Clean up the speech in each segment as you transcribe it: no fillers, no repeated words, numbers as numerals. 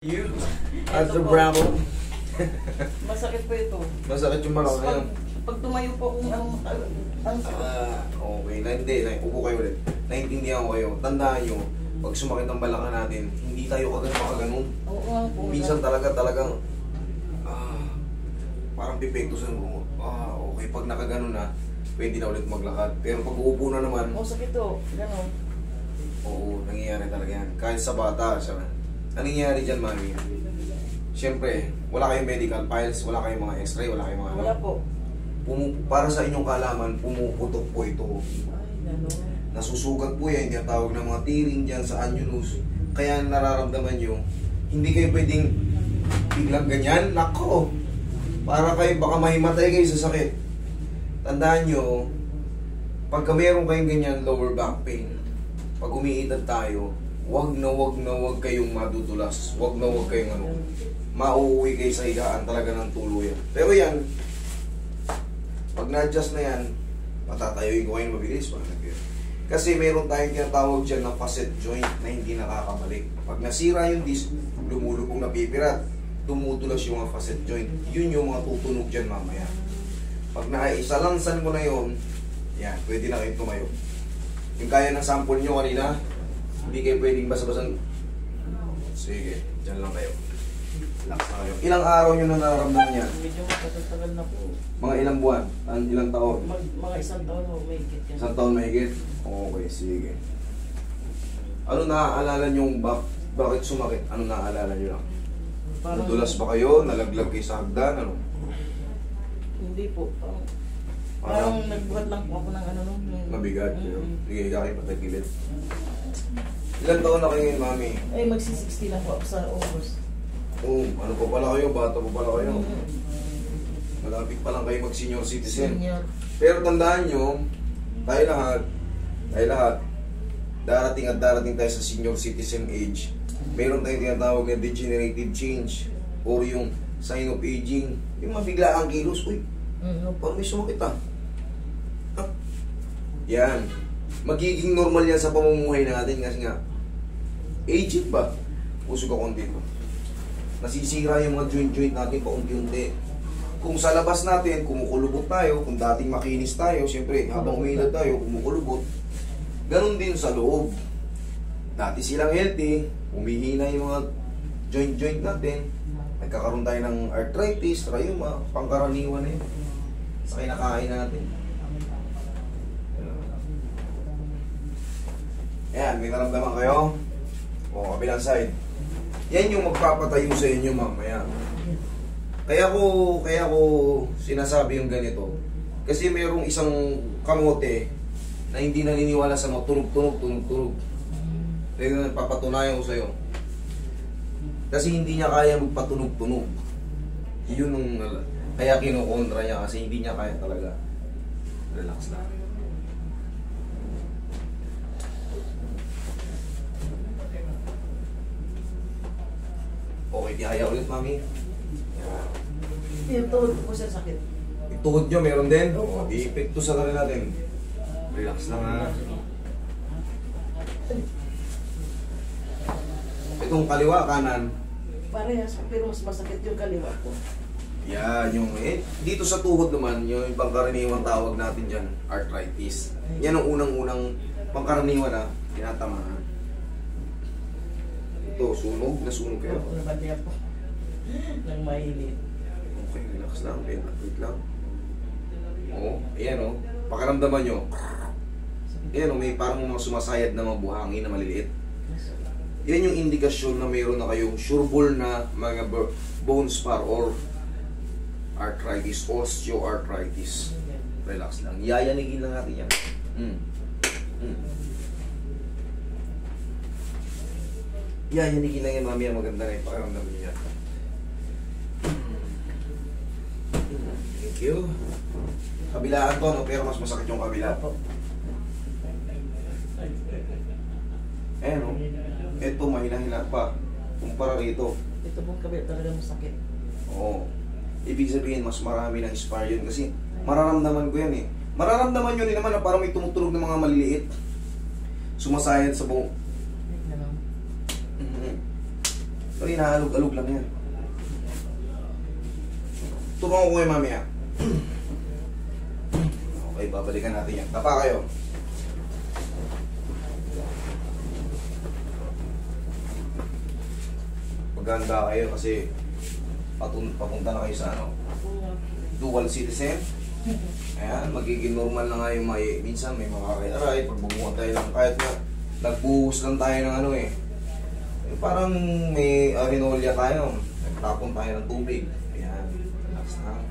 You at Ito the po. Bravo. Masakit po ito. Masakit yung balak na yun. Pag tumayo po kung anong ang Okay. Hindi. Upo kayo ulit. Naintindihan ko kayo. Tandaan nyo, pag sumakit ang balak natin, hindi tayo agad makaganon. Oo nga po. Minsan talagang parang pipekto sa mo. Okay. Pag nakaganon na, pwede na ulit maglakad. Pero pag uupo na naman, sakit to. Ganon. oo, nangyayari talaga yan. Kahit sa bata, siya. Anong nangyayari dyan, mami? Siyempre, wala kayong medical files, wala kayong mga x-ray, wala kayong mga Wala po. Para sa inyong kaalaman, pumuputok po ito. Ay, ganon. Nasusugat po yan, yung tawag ng mga tearing dyan sa annulus. Kaya nararamdaman nyo, hindi kayo pwedeng biglang ganyan. Nako! Para kayo, baka mahimatay kayo sa sakit. Tandaan nyo, pagka meron kayong ganyan lower back pain, pag umiidad tayo, wag na kayong madudulas. Wag kayong mauuwi kayo sa higaan talaga ng tuluyan. Pero yan, pag na-adjust na yan, matatayuin ko kayo mabilis. Kasi meron tayong tinatawag dyan na facet joint na hindi nakakabalik. Pag nasira yung disc, lumulubog na pipirat, tumutulas yung mga facet joint. Yun yung mga tutunog dyan mamaya. Pag naisalansan mo na yun, yan, pwede na kayo tumayo. Yung kaya ng sample nyo kanina, hindi kayo pwedeng basa-basan. Sige, dyan lang kayo. Relax na kayo. Ilang araw nyo na nararamdaman yan? Medyo matagal na po. Mga ilang buwan? Ilang taon? Mga isang taon ho, may higit yan. Isang taon mahigit? Okay, sige. Ano naaalala nyo bakit sumakit? Ano naaalala nyo lang? Nadulas ba kayo? Nalaglag kayo sa hagdan? Ano? Hindi po. Parang nagbuhat lang po ako ng ano nung... Mabigat. Sige, kayo patagilid. Ilang taon na kayo ngayon, mami? Ay, magsi-60 na po ako sa August. Ano pa pala kayo? Bata pa pala kayo? Malapit pa lang kayo mag-senior citizen. Senior. Pero tandaan nyo, tayo lahat, darating tayo sa senior citizen age. Meron tayong tinatawag na degenerative change or yung sign of aging. Yung mabigla ang kilos, uy, parang may sumakit Yan. Magiging normal yan sa pamumuhay natin kasi nga, aging ba? Usog ako dito. Nasisira yung mga joint natin paunti-unti. Kung sa labas natin, kumukulubot tayo, kung dating makinis tayo, siyempre, habang umilad tayo, kumukulubot. Ganon din sa loob. Dati silang healthy, humihina yung mga joint natin, nagkakaroon tayo ng arthritis, rheuma, pangkaraniwan na yun. Sa kinakain natin. Ayan, may naramdaman kayo? O, kabilang side. Yan yung magpapatayo sa inyo mamaya. Kaya ko sinasabi yung ganito. Kasi mayroong isang kamote na hindi naniniwala sa mga tunog. Kaya papatunayan ko sa'yo. Kasi hindi niya kaya magpatunog-tunog. Yun yung... Kaya kinukontra niya kasi hindi niya kaya talaga. Relax lang. Okay, tihaya ulit, mami. Yung tuhod ko sa sakit. Yung tuhod nyo, meron din? O, i-epekto sa kanila natin. Relax lang ha. Itong kaliwa, kanan. Parehas, pero mas masakit yung kaliwa ko. Yan, yung dito sa tuhod naman, yung pangkaraniwang tawag natin dyan, arthritis. Yan ang unang-unang pangkaraniwan na tinatamaan. Ito, nasunog kayo. Oo, nabadya po. Nang mahilit. Okay, relax lang, wait lang. Oo, ayan o, pakaramdaman nyo. Ayan o, may parang mga sumasayad na mga buhangin na maliliit. Yan yung indikasyon na mayroon na kayong sureball na mga bone spar or arthritis, osteoarthritis. Relax lang. Yayanigin lang natin yan. Yayanigin lang yan, mami. Maganda na yung pakiramdam niya. Thank you. Kabilaan to, no? Pero mas masakit yung kabila. No? Ito, mahina-hina pa. Kumpara rito. Ito pong kabila talaga masakit. Oo. Ibig sabihin, mas marami ng spar yun. Kasi mararamdaman ko yan eh. Mararamdaman nyo rin naman na parang may tumutulog ng mga maliliit. Sumasayad sa buong. Pero inaalog-alog lang yan. Tumango ko kayo mamaya. Okay, babalikan natin yan. Tapa kayo. Maganda kayo kasi papunta na kayo sa ano, dual citizen. Ayan, magiging normal na nga yung minsan may makakaiaray, pag bumuha tayo lang, kahit na nagbuhos lang tayo ng ano eh. Parang may arinolya tayo, nagtapon tayo ng tubig. Ayan, relax na.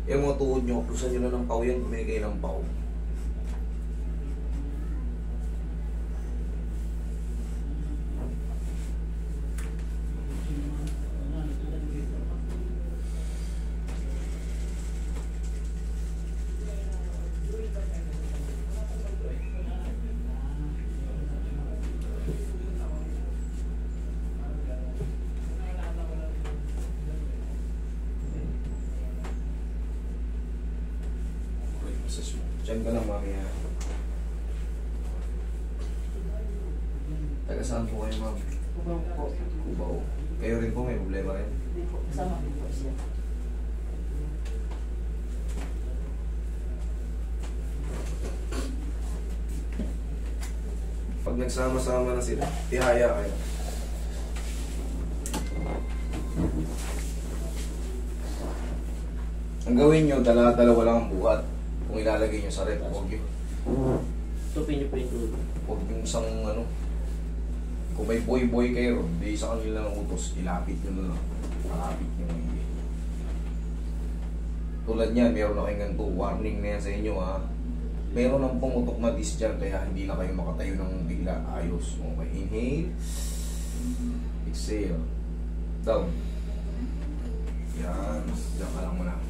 Yung mga tuhod nyo, plusan nyo na ng pau yan, bumigay ng pau. Diyan ka lang mamaya. Taga saan po kayo, ma'am? Kubaw po. Cubao. Kayo rin po may problema rin? Hindi po. Kasama ko po siya. Pag nagsama-sama na sila, ihaya kayo. Ang gawin nyo, dalawa lang ang buhat. Kung ilalagay nyo sa rep, huwag yun. Tupin niyo po yung tulo. Huwag yung isang ano. Kung may boy-boy kayo, di sa kanila ng utos, ilapit nyo na lang. Ilapit nyo na yun. Tulad niyan, meron na kayong ganito. Warning na yan sa inyo ha. Meron ng pumutok na disc dyan, kaya hindi na kayo makatayo ng bigla. Ayos. Okay, inhale. Exhale. Down. Yan. Diyan ka lang muna.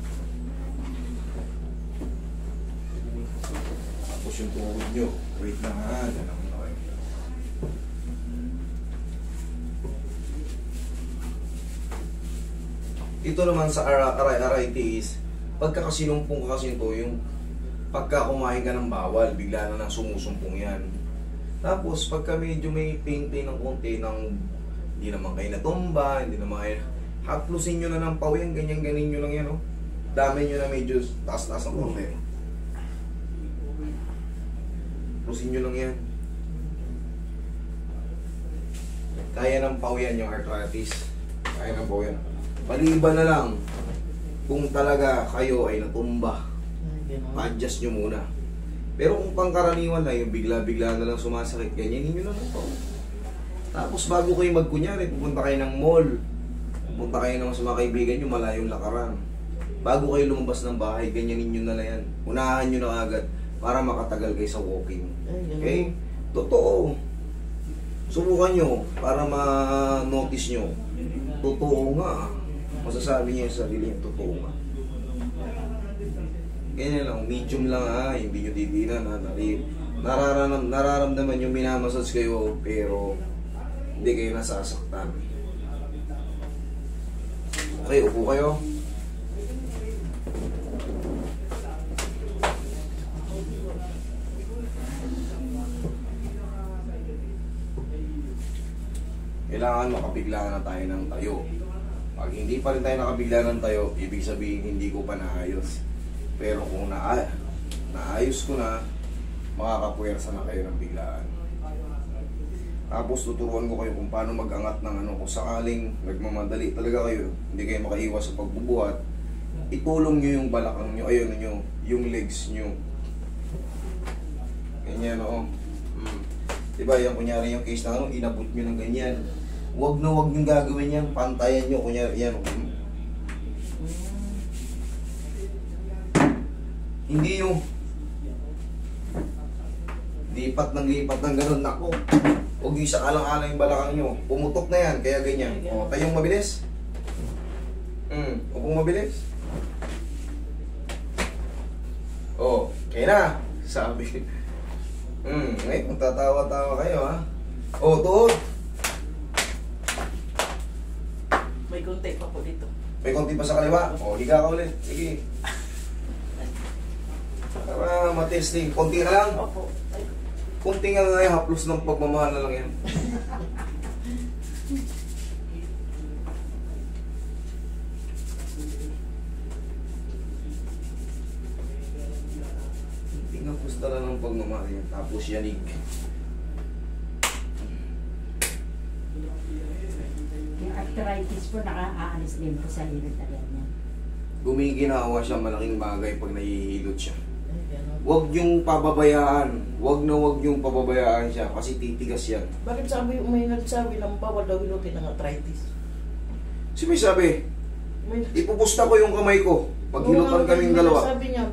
Tapos yung tuhod nyo. Wait lang ha. Diyan lang muna kayo. Ito naman sa arthritis, pagka kasinumpong ka kasi ito, yung pagka kumain ka ng bawal, bigla na nang sumusumpong yan. Tapos pagka medyo may pain-pain ng konti, hindi naman kayo natumba, hindi naman kayo, haplusin nyo na ng paw yan, ganyan-ganin nyo lang yan, oh. Dami nyo na medyo taas-taas ng konti. Haplusin nyo lang yan. Kaya ng paw yan yung arthritis. Kaya ng paw yan. Maliban na lang kung talaga kayo ay natumba, pa-adjust nyo muna. Pero kung pangkaraniwan na yung bigla-bigla na lang sumasakit, ganyan nyo lang ito. Tapos bago kayo magkunyari, pupunta kayo ng mall, pupunta kayo ng mga kaibigan nyo, malayong lakaran. Bago kayo lumabas ng bahay, ganyanin nyo na lang yan. Unahan nyo na agad para makatagal kayo sa walking. Okay? Totoo. Subukan nyo para ma-notice nyo. Totoo nga. Masasabi niya sa sarili niya, totoo nga. Ganyan lang, medium lang ha, hindi nyo didinan ha, nararamdaman yung minamassage kayo, pero hindi kayo nasasaktan. Okay, upo kayo. Kailangan makabigla na tayo ng tayo. Pag hindi pa rin tayo nakabigla ng tayo, ibig sabihin hindi ko pa naayos. Pero kung naayos ko na, makakapuwersa na kayo ng biglaan. Tapos tuturuan ko kayo kung paano mag-angat ng ano. Kung sakaling nagmamadali talaga kayo, hindi kayo makaiwas sa pagbubuhat, itulong nyo yung balakang nyo, ayun nyo, yung legs nyo. Ganyan o. Diba yan, kunyari yung case na ano, inabot nyo ng ganyan. Huwag na huwag nyo gagawin yan, pantayan nyo, kunyari yan. Hindi yung lipat ng ganun, nako. Huwag yung isa alang-alang yung balakang nyo. Pumutok na yan, kaya ganyan. O, tayong mabilis. Huwag mabilis. O, kaya na. Sabi. Ngayon, tatawa-tawa kayo ha. O, tuhod. May konti pa po dito. May konti pa sa kaliwa. O, higa ka ulit. Sige. Para matesting. Konti na lang. Opo. Ay, Konti nga na haplos ng pagmamahal na lang yan. Konti nga pusta na ng pagmamahal yan. Tapos yanig. Yung arthritis po, nakaalis din po sa hilot agad niya. Gumiginawa siya, malaking bagay pag nahihilot siya. ay, ganun. Huwag niyong pababayaan. Huwag niyong pababayaan siya kasi titigas yan. Bakit may nagsabi ng bawal daw hilutin ng arthritis? Sabi, May, ipupusta ko yung kamay ko. Pag hilutan kaming dalawa. Sabi niya,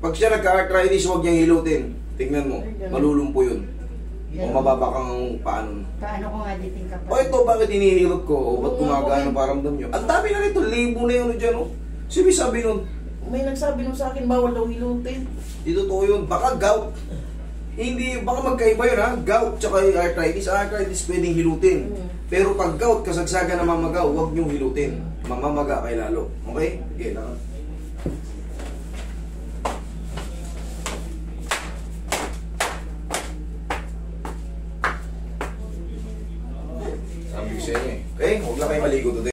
Pag siya nagka-arthritis, huwag niyang hilutin. Tingnan mo, Ay, ganun. malulumpo yun. O yan. mababa kang paano. Paano ko nga diting kapag... O ito, bakit hinihilot ko? O ba't Oo nga, gumagano okay. paramdam niyo? Ang dami na nito, libo na yun dyan, o. Sabi nun, May nagsabi nung sa akin, bawal daw hilutin. di totoo yun. Baka gout. Hindi, baka magkaiba yun, ha? Gout tsaka yung arthritis. Arthritis pwedeng hilutin. Pero pag gout, kasagsagan na mamagaw, huwag niyong hilutin. Mamamaga kay lalo. Okay? Okay, lakad. Sabi ko sa inyo eh. Okay, huwag lang kayo maligo today.